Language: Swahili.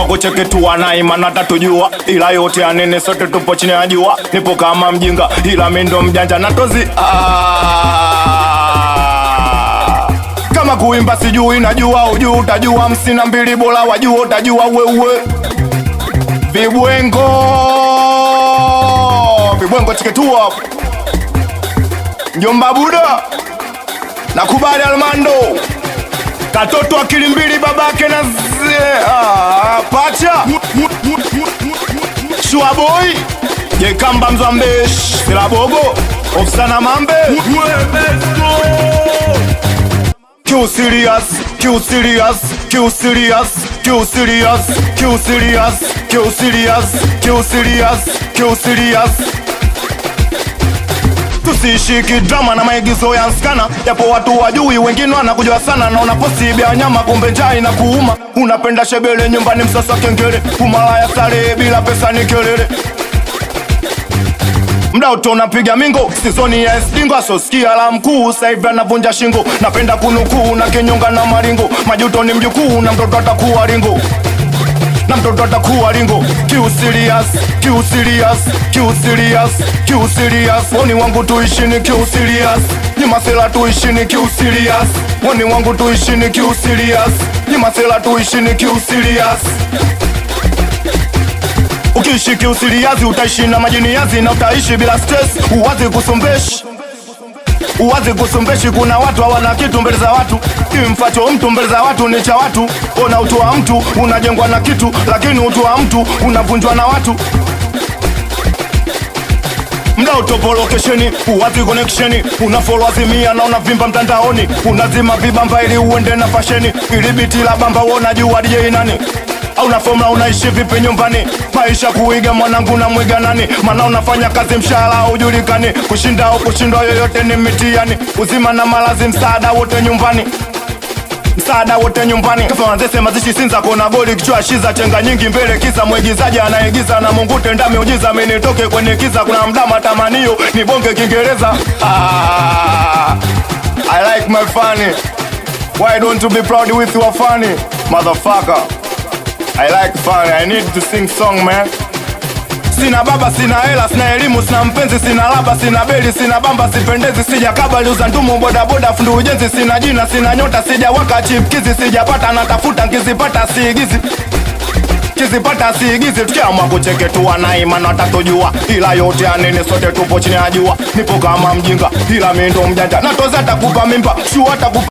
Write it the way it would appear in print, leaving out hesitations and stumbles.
kucheketua na imana tatujua, ila yote anene sote tupo chini ya jua. Nipo kama mjinga ila mindo mjanja na tozi kama kuimba sijui najua ujuu utajua 52 bora wajua utajua wewe. Vibwengo cheketua Njomba Buda nakubali Almando katoto akili mbili babake na pacha Shua boy Jekamba Mzwambesh Silabogo Ofsana Mambe Q serious Q serious Q serious Q serious Q serious Q serious Q serious Q serious. Tusishiki drama na maigizo ya nskana, yapo watu wajui wengine wanakujua sana. Naona posti bia nyama kumbe njaa inakuuma. Unapenda shebele nyumbani msasa kengele, umalaya sare bila pesa ni kelele. Mda utona piga mingo, sizoni ya esdingo. Asosikia la mkuu, saivi anavunja shingo. Napenda kunukuu na kinyonga na maringo. Majuto ni mjukuu na mtoto atakuwa ringo. Na mtoto atakuwa ringo. Q serious, Q serious, Q serious, Q serious. Woni wangu tuishini Q serious, ni masela tuishini Q serious. Woni wangu tuishini Q serious, ni masela tuishini Q serious. Ukiishi Q serious utaishi na majini yazi na utaishi bila stress. Uwazi kusumbeshi kuna watu hawana kitu mbele za watu. Kimfacho mtu mbele za watu ni cha watu. Ona utu wa mtu unajengwa na kitu, lakini utu wa mtu unavunjwa na watu. Mda utopo location, uwazi connection. Unafollow azimia na unavimba mtandaoni. Unazima vibamba ili uende na fasheni. Ili biti la bamba uona jua DJ nani. Hauna formula unaishi vipi nyumbani. Maisha kuiga mwanangu na mwiga nani. Mana unafanya kazi mshahara ujulikani. Kushinda au kushindwa yoyote ni mitiani. Uzima na malazi msaada wote nyumbani. Msaada wote nyumbani. Kafa wanzese mazishi sinza kona goli kichwa shiza. Chenga nyingi mbele kisa mwigizaji anaigiza. Na Mungu tenda miujiza menitoke kwenye kisa. Kuna mdama tamanio ni bonge Kiingereza. I like my funny. Why don't you be proud with your funny motherfucker? I like fun, I need to sing song man. Sina baba, sina hela, sina elimu, sina mpenzi, sina laba, sina beli, sina bamba, sipendezi, sija kabali uzandumu, boda boda, fundu ujenzi, sina jina, sina nyota, sija waka chipkizi, sija pata natafuta, nkizipata siigizi. Kizipata siigizi, tukiamua kucheketua na imana tatujua, ila yote anene sote tupo chini ya jua. Nipo kama mjinga, ila mindo mjanja, na toza takupa mimba, shua takupa